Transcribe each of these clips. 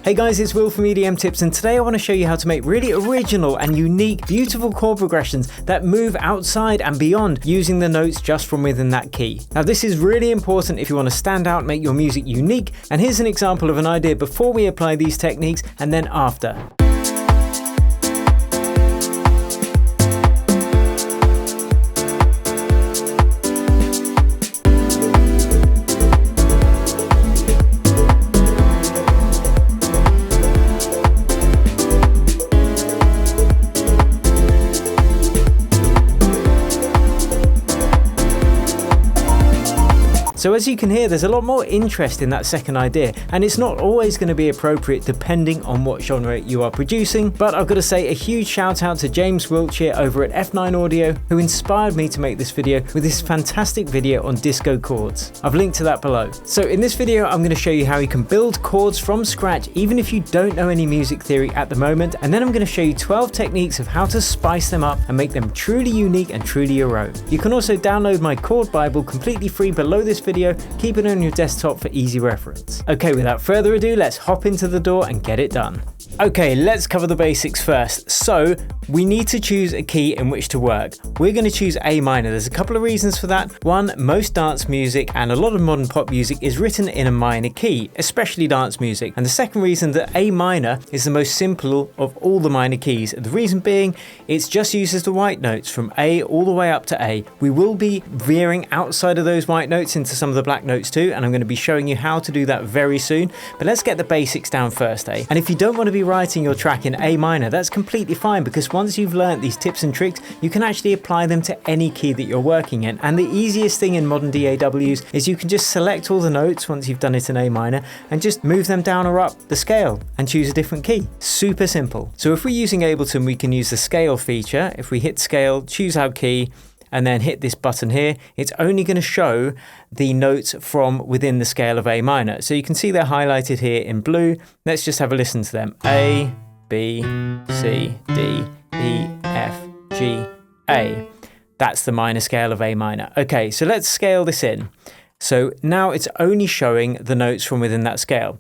Hey guys, it's Will from EDM Tips, and today I want to show you how to make really original and unique, beautiful chord progressions that move outside and beyond using the notes just from within that key. Now this is really important if you want to stand out, make your music unique, and here's an example of an idea before we apply these techniques and then after. So as you can hear, there's a lot more interest in that second idea, and it's not always going to be appropriate depending on what genre you are producing, but I've got to say a huge shout out to James Wiltshire over at F9 Audio, who inspired me to make this video with this fantastic video on disco chords. I've linked to that below. So in this video, I'm going to show you how you can build chords from scratch even if you don't know any music theory at the moment, and then I'm going to show you 12 techniques of how to spice them up and make them truly unique and truly your own. You can also download my chord Bible completely free below this video. Keep it on your desktop for easy reference. Okay, without further ado, let's hop into the door and get it done. Okay, let's cover the basics first. So we need to choose a key in which to work. We're going to choose A minor. There's a couple of reasons for that. One, most dance music and a lot of modern pop music is written in a minor key, especially dance music. And the second reason that A minor is the most simple of all the minor keys. The reason being, it just uses the white notes from A all the way up to A. We will be veering outside of those white notes into some of the black notes too, and I'm going to be showing you how to do that very soon. But let's get the basics down first, eh? And if you don't want to be writing your track in A minor, that's completely fine, because once you've learnt these tips and tricks, you can actually apply them to any key that you're working in. And the easiest thing in modern DAWs is you can just select all the notes once you've done it in A minor and just move them down or up the scale and choose a different key. Super simple. So if we're using Ableton, we can use the scale feature. If we hit scale, choose our key, and then hit this button here, it's only going to show the notes from within the scale of A minor. So you can see they're highlighted here in blue. Let's just have a listen to them. A, B, C, D, E, F, G, A. That's the minor scale of A minor. Okay, so let's scale this in. So now it's only showing the notes from within that scale.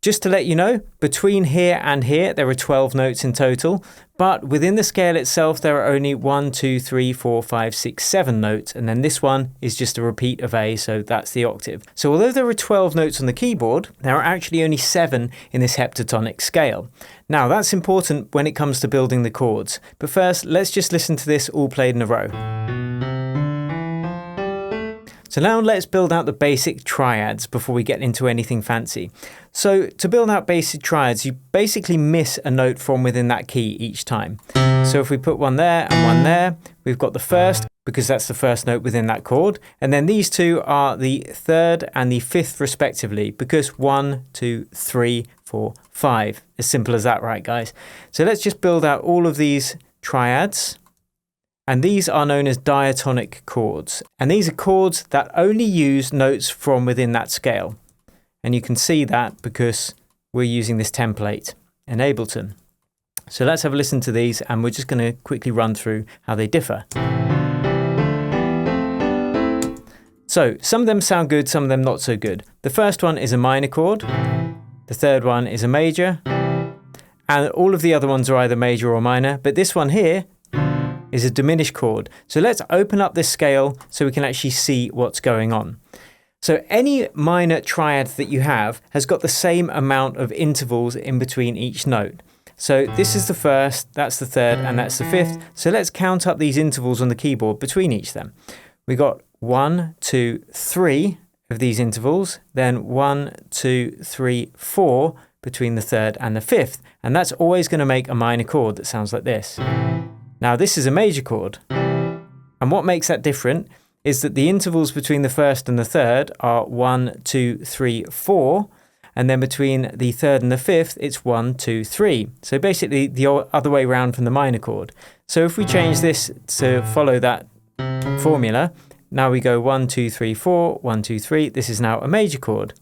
Just to let you know, between here and here, there are 12 notes in total, but within the scale itself, there are only 1, 2, 3, 4, 5, 6, 7 notes, and then this one is just a repeat of A, so that's the octave. So although there are 12 notes on the keyboard, there are actually only 7 in this heptatonic scale. Now, that's important when it comes to building the chords, but first, let's just listen to this all played in a row. So now let's build out the basic triads before we get into anything fancy. So to build out basic triads, you basically miss a note from within that key each time. So if we put one there and one there, we've got the first, because that's the first note within that chord. And then these two are the third and the fifth respectively, because 1, 2, 3, 4, 5. As simple as that, right, guys? So let's just build out all of these triads. And these are known as diatonic chords. And these are chords that only use notes from within that scale. And you can see that because we're using this template in Ableton. So let's have a listen to these, and we're just going to quickly run through how they differ. So some of them sound good, some of them not so good. The first one is a minor chord. The third one is a major. And all of the other ones are either major or minor. But this one here is a diminished chord. So let's open up this scale so we can actually see what's going on. So any minor triad that you have has got the same amount of intervals in between each note. So this is the first, that's the third, and that's the fifth. So let's count up these intervals on the keyboard between each of them. We got 1, 2, 3 of these intervals, then 1, 2, 3, 4 between the third and the fifth. And that's always going to make a minor chord that sounds like this. Now this is a major chord, and what makes that different is that the intervals between the first and the third are 1, 2, 3, 4, and then between the third and the fifth it's 1, 2, 3. So basically the other way around from the minor chord. So if we change this to follow that formula, now we go 1, 2, 3, 4, 1, 2, 3. This is now a major chord.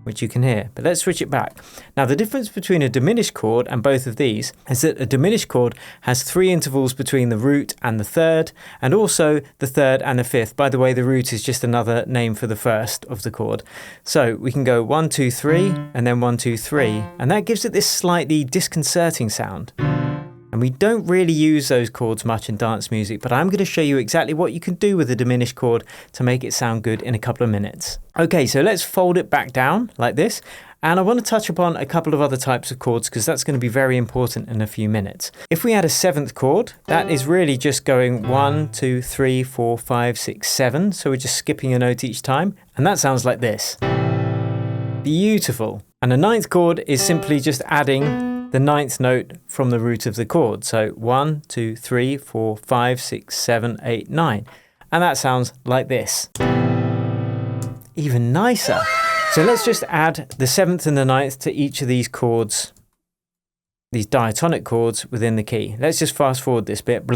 which you can hear, but let's switch it back. Now the difference between a diminished chord and both of these is that a diminished chord has 3 intervals between the root and the third, and also the third and the fifth. By the way, the root is just another name for the first of the chord. So we can go 1, 2, 3, and then 1, 2, 3, and that gives it this slightly disconcerting sound. And we don't really use those chords much in dance music, but I'm going to show you exactly what you can do with a diminished chord to make it sound good in a couple of minutes. Okay, so let's fold it back down like this. And I want to touch upon a couple of other types of chords because that's going to be very important in a few minutes. If we add a 7th chord, that is really just going 1, 2, 3, 4, 5, 6, 7. So we're just skipping a note each time. And that sounds like this. Beautiful. And a 9th chord is simply just adding the 9th note from the root of the chord. So 1, 2, 3, 4, 5, 6, 7, 8, 9. And that sounds like this. Even nicer. So let's just add the 7th and the 9th to each of these chords, these diatonic chords within the key. Let's just fast forward this bit.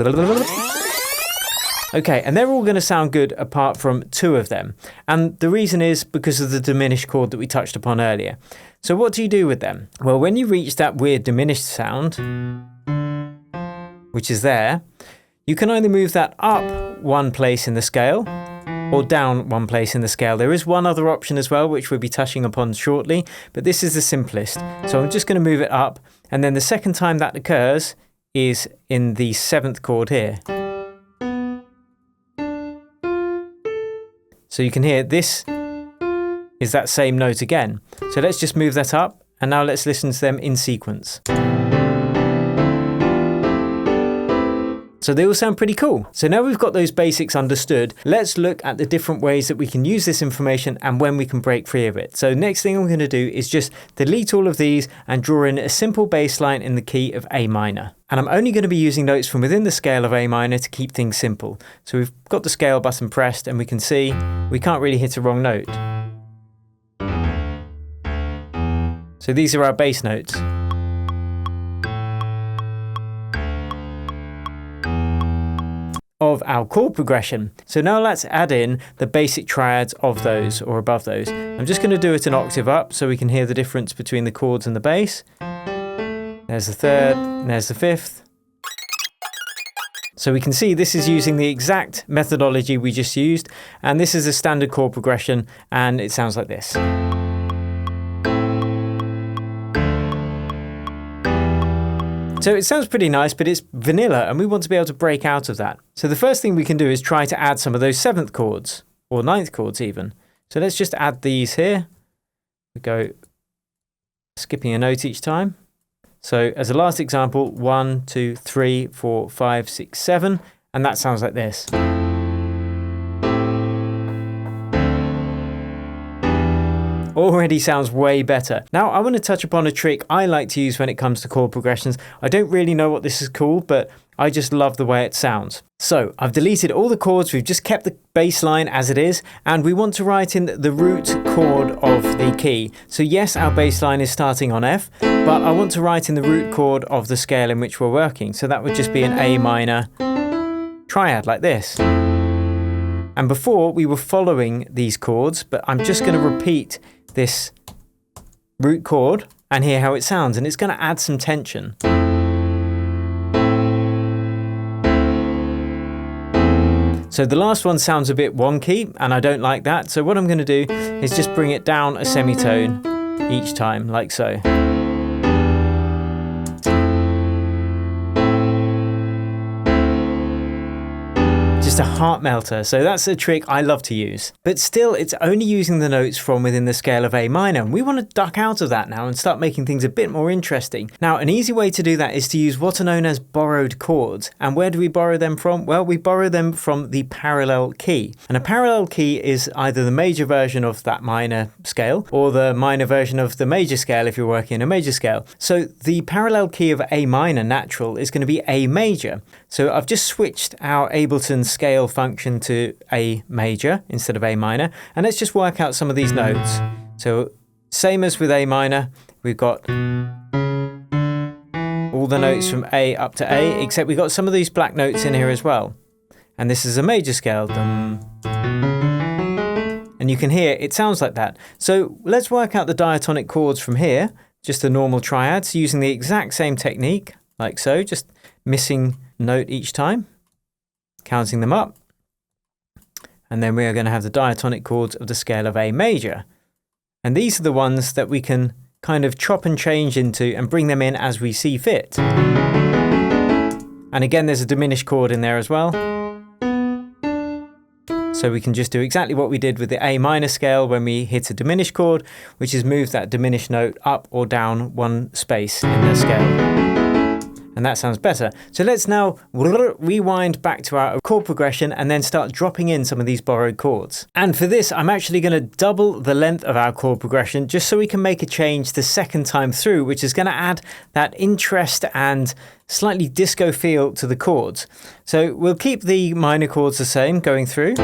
Okay, and they're all going to sound good apart from 2 of them. And the reason is because of the diminished chord that we touched upon earlier. So what do you do with them? Well, when you reach that weird diminished sound, which is there, you can either move that up 1 place in the scale or down 1 place in the scale. There is one other option as well, which we'll be touching upon shortly, but this is the simplest. So I'm just going to move it up, and then the second time that occurs is in the 7th chord here. So you can hear this is that same note again. So let's just move that up, and now let's listen to them in sequence. So they all sound pretty cool. So now we've got those basics understood, let's look at the different ways that we can use this information and when we can break free of it. So next thing I'm going to do is just delete all of these and draw in a simple bass line in the key of A minor. And I'm only going to be using notes from within the scale of A minor to keep things simple. So we've got the scale button pressed and we can see we can't really hit a wrong note. So these are our bass notes. Of our chord progression. So now let's add in the basic triads of those or above those. I'm just going to do it an octave up so we can hear the difference between the chords and the bass. There's the 3rd, and there's the 5th. So we can see this is using the exact methodology we just used, and this is a standard chord progression, and it sounds like this. So it sounds pretty nice, but it's vanilla and we want to be able to break out of that. So the first thing we can do is try to add some of those 7th chords, or 9th chords even. So let's just add these here. We go skipping a note each time. So as a last example, 1, 2, 3, 4, 5, 6, 7, and that sounds like this. Already sounds way better. Now I want to touch upon a trick I like to use when it comes to chord progressions. I don't really know what this is called, but I just love the way it sounds. So I've deleted all the chords, we've just kept the bass line as it is, and we want to write in the root chord of the key. So yes, our bass line is starting on F, but I want to write in the root chord of the scale in which we're working. So that would just be an A minor triad like this. And before we were following these chords, but I'm just going to repeat this root chord and hear how it sounds, and it's going to add some tension. So the last one sounds a bit wonky and I don't like that, so what I'm going to do is just bring it down a semitone each time, like so. Just a heart melter. So that's a trick I love to use. But still, it's only using the notes from within the scale of A minor. And we want to duck out of that now and start making things a bit more interesting. Now, an easy way to do that is to use what are known as borrowed chords. And where do we borrow them from? Well, we borrow them from the parallel key. And a parallel key is either the major version of that minor scale or the minor version of the major scale if you're working in a major scale. So the parallel key of A minor natural is going to be A major. So I've just switched our Ableton scale function to A major instead of A minor, and let's just work out some of these notes. So same as with A minor, we've got all the notes from A up to A, except we've got some of these black notes in here as well. And this is a major scale. And And you can hear it sounds like that. So let's work out the diatonic chords from here, just the normal triads, using the exact same technique, like so, just missing note each time, counting them up. And then we are going to have the diatonic chords of the scale of A major. And these are the ones that we can kind of chop and change into and bring them in as we see fit. And again, there's a diminished chord in there as well. So we can just do exactly what we did with the A minor scale when we hit a diminished chord, which is move that diminished note up or down one space in the scale. And that sounds better. So let's now rewind back to our chord progression and then start dropping in some of these borrowed chords. And for this, I'm actually going to double the length of our chord progression just so we can make a change the second time through, which is going to add that interest and slightly disco feel to the chords. So we'll keep the minor chords the same going through,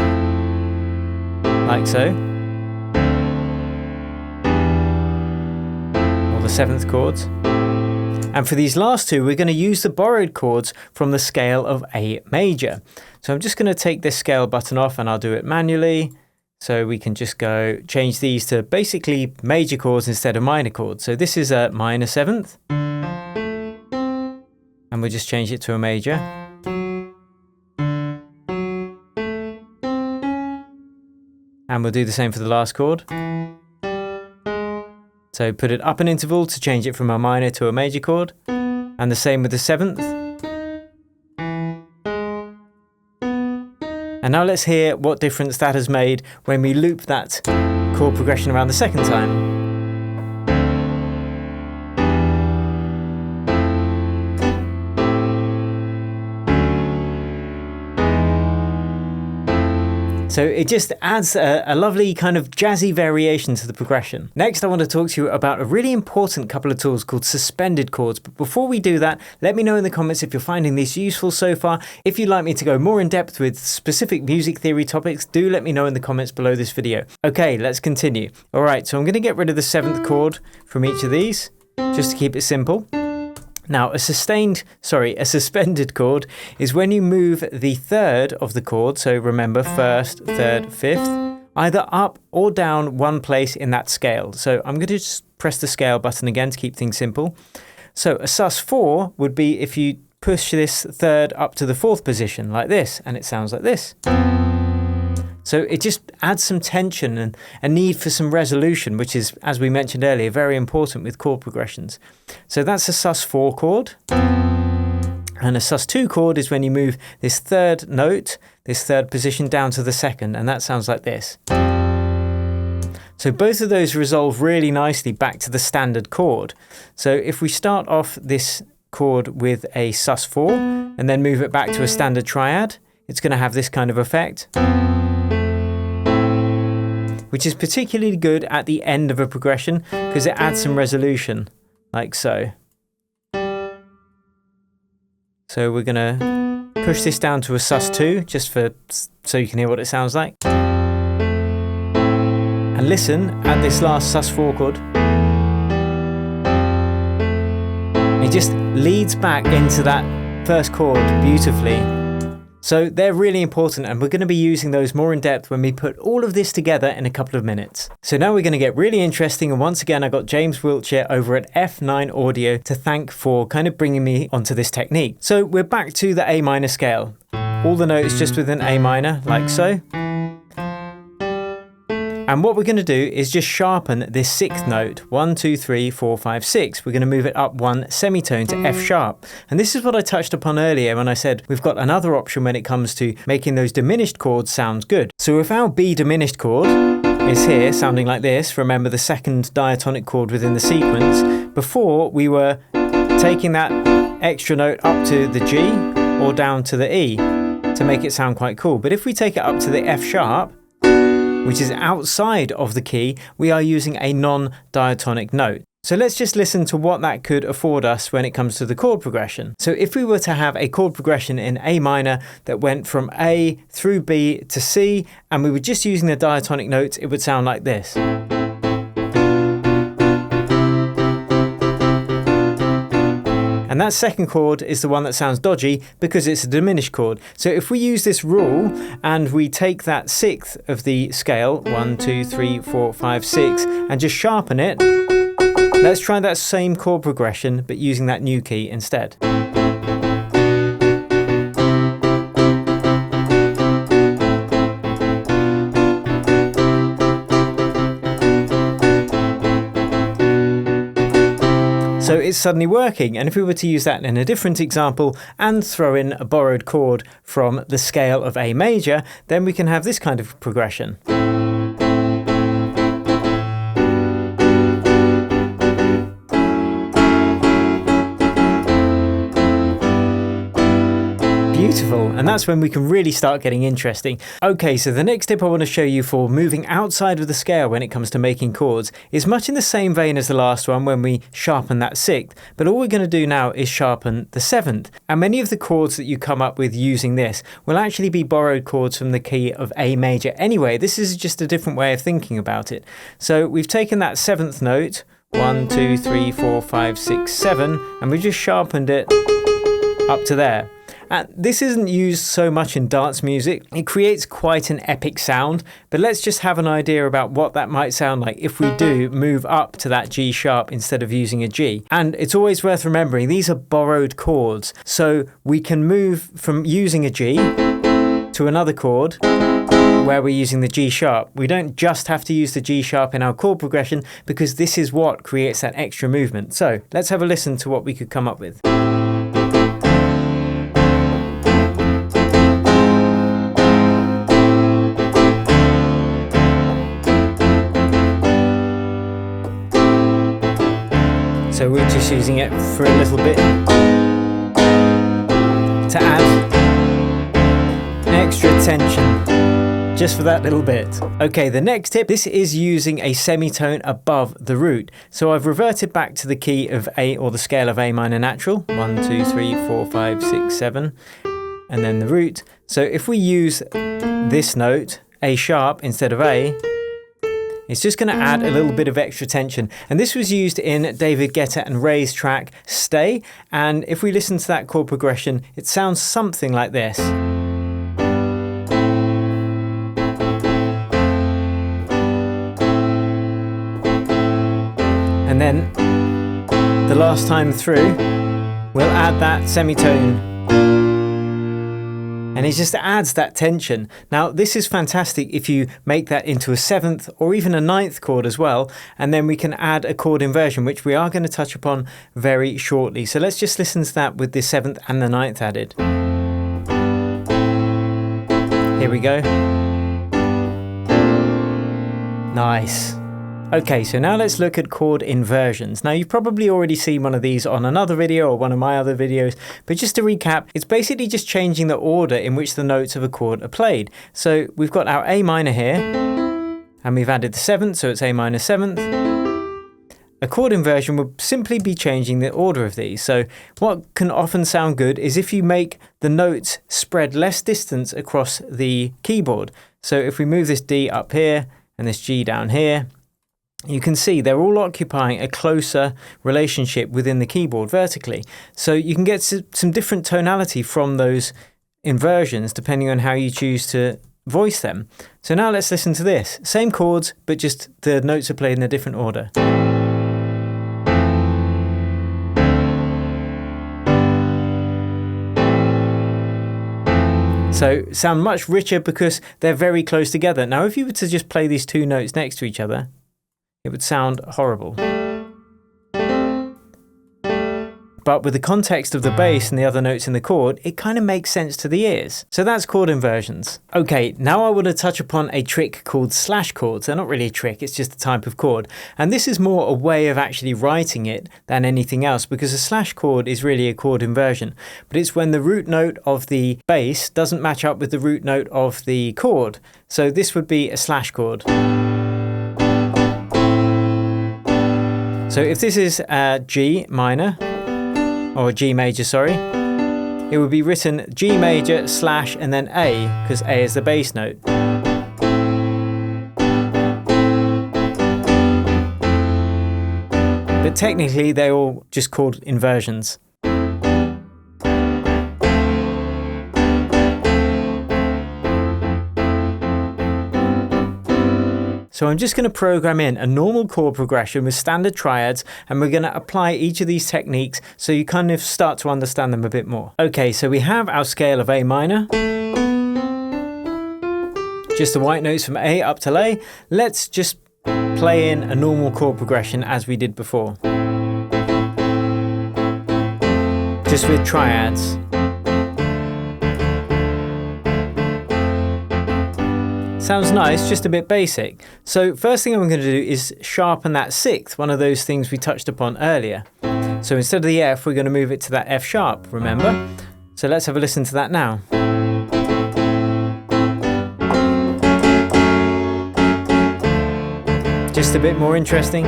like so. Or the seventh chords. And for these last two, we're going to use the borrowed chords from the scale of A major. So I'm just going to take this scale button off and I'll do it manually. So we can just go change these to basically major chords instead of minor chords. So this is a minor seventh. And we'll just change it to a major. And we'll do the same for the last chord. So put it up an interval to change it from a minor to a major chord. And the same with the seventh. And now let's hear what difference that has made when we loop that chord progression around the second time. So it just adds a lovely kind of jazzy variation to the progression. Next, I want to talk to you about a really important couple of tools called suspended chords. But before we do that, let me know in the comments if you're finding these useful so far. If you'd like me to go more in depth with specific music theory topics, do let me know in the comments below this video. Okay, let's continue. All right, so I'm going to get rid of the seventh chord from each of these, just to keep it simple. Now, a suspended chord is when you move the third of the chord, so remember first, third, fifth, either up or down one place in that scale. So I'm going to just press the scale button again to keep things simple. So a sus4 would be if you push this third up to the fourth position like this, and it sounds like this. So it just adds some tension and a need for some resolution, which is, as we mentioned earlier, very important with chord progressions. So that's a sus4 chord. And a sus2 chord is when you move this third note, this third position down to the second, and that sounds like this. So both of those resolve really nicely back to the standard chord. So if we start off this chord with a sus4 and then move it back to a standard triad, it's going to have this kind of effect, which is particularly good at the end of a progression because it adds some resolution, like so. So we're going to push this down to a sus2, just so you can hear what it sounds like. And listen at this last sus4 chord. It just leads back into that first chord beautifully. So they're really important, and we're going to be using those more in depth when we put all of this together in a couple of minutes. So now we're going to get really interesting, and once again I got James Wiltshire over at F9 Audio to thank for kind of bringing me onto this technique. So we're back to the A minor scale. All the notes just within A minor, like so. And what we're going to do is just sharpen this sixth note, 1, 2, 3, 4, 5, 6. We're going to move it up one semitone to F sharp. And this is what I touched upon earlier when I said we've got another option when it comes to making those diminished chords sound good. So if our B diminished chord is here, sounding like this, remember the second diatonic chord within the sequence, before we were taking that extra note up to the G or down to the E to make it sound quite cool. But if we take it up to the F sharp, which is outside of the key, we are using a non-diatonic note. So let's just listen to what that could afford us when it comes to the chord progression. So if we were to have a chord progression in A minor that went from A through B to C, and we were just using the diatonic notes, it would sound like this. And that second chord is the one that sounds dodgy because it's a diminished chord. So if we use this rule and we take that sixth of the scale, 1, 2, 3, 4, 5, 6, and just sharpen it, let's try that same chord progression but using that new key instead. So it's suddenly working, and if we were to use that in a different example and throw in a borrowed chord from the scale of A major, then we can have this kind of progression. Beautiful, and that's when we can really start getting interesting. Okay, so the next tip I want to show you for moving outside of the scale when it comes to making chords is much in the same vein as the last one when we sharpen that sixth, but all we're going to do now is sharpen the seventh. And many of the chords that you come up with using this will actually be borrowed chords from the key of A major anyway. This is just a different way of thinking about it. So we've taken that seventh note, 1, 2, 3, 4, 5, 6, 7, and we've just sharpened it up to there. And this isn't used so much in dance music. It creates quite an epic sound, but let's just have an idea about what that might sound like if we do move up to that G sharp instead of using a G. And it's always worth remembering these are borrowed chords, so we can move from using a G to another chord where we're using the G sharp. We don't just have to use the G sharp in our chord progression because this is what creates that extra movement. So let's have a listen to what we could come up with. So we're just using it for a little bit to add extra tension, just for that little bit. Okay, the next tip, this is using a semitone above the root. So I've reverted back to the key of A, or the scale of A minor natural, 1, 2, 3, 4, 5, 6, 7, and then the root. So if we use this note, A sharp instead of A, it's just going to add a little bit of extra tension. And this was used in David Guetta and Ray's track, Stay. And if we listen to that chord progression, it sounds something like this. And then the last time through, we'll add that semitone. And it just adds that tension. Now, this is fantastic if you make that into a seventh or even a ninth chord as well. And then we can add a chord inversion, which we are going to touch upon very shortly. So let's just listen to that with the seventh and the ninth added. Here we go. Nice. Okay, so now let's look at chord inversions. Now, you've probably already seen one of these on another video or one of my other videos, but just to recap, it's basically just changing the order in which the notes of a chord are played. So we've got our A minor here, and we've added the seventh, so it's A minor seventh. A chord inversion would simply be changing the order of these. So what can often sound good is if you make the notes spread less distance across the keyboard. So if we move this D up here and this G down here, you can see they're all occupying a closer relationship within the keyboard vertically. So you can get some different tonality from those inversions depending on how you choose to voice them. So now let's listen to this. Same chords, but just the notes are played in a different order. So sound much richer because they're very close together. Now, if you were to just play these two notes next to each other, it would sound horrible. But with the context of the bass and the other notes in the chord, it kind of makes sense to the ears. So that's chord inversions. Okay, now I want to touch upon a trick called slash chords. They're not really a trick, it's just a type of chord. And this is more a way of actually writing it than anything else, because a slash chord is really a chord inversion. But it's when the root note of the bass doesn't match up with the root note of the chord. So this would be a slash chord. So if this is G minor, or G major, sorry, it would be written G major slash and then A, because A is the bass note. But technically they're all just called inversions. So I'm just going to program in a normal chord progression with standard triads, and we're going to apply each of these techniques so you kind of start to understand them a bit more. Okay, so we have our scale of A minor. Just the white notes from A up to A. Let's just play in a normal chord progression as we did before. Just with triads. Sounds nice, just a bit basic. So first thing I'm going to do is sharpen that sixth, one of those things we touched upon earlier. So instead of the F, we're going to move it to that F sharp, remember? So let's have a listen to that now. Just a bit more interesting.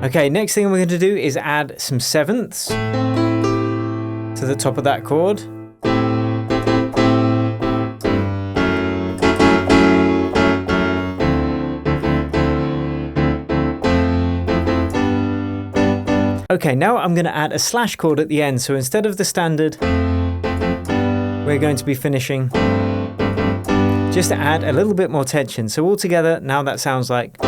Okay, next thing we're going to do is add some sevenths to the top of that chord. Okay, now I'm going to add a slash chord at the end. So instead of the standard, we're going to be finishing just to add a little bit more tension. So altogether, now that sounds like.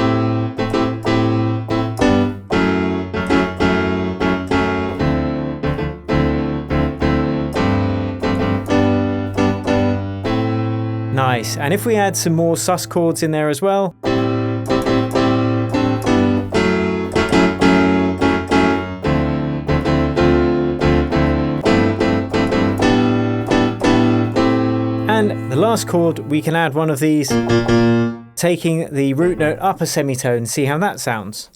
Nice. And if we add some more sus chords in there as well. And the last chord, we can add one of these, taking the root note up a semitone. See how that sounds.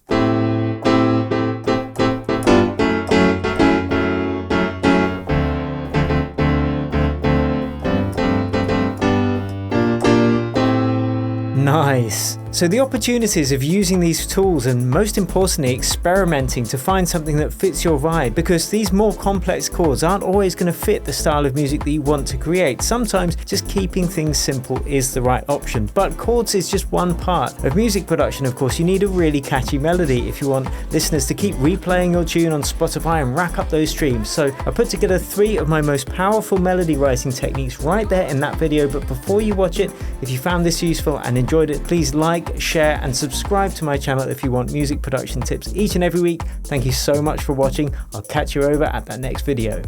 Nice. So the opportunities of using these tools, and most importantly experimenting to find something that fits your vibe, because these more complex chords aren't always going to fit the style of music that you want to create. Sometimes just keeping things simple is the right option, but chords is just one part of music production. Of course, you need a really catchy melody if you want listeners to keep replaying your tune on Spotify and rack up those streams. So I put together 3 of my most powerful melody writing techniques right there in that video. But before you watch it, if you found this useful and enjoyed it, please like, share and subscribe to my channel if you want music production tips each and every week. Thank you so much for watching. I'll catch you over at that next video.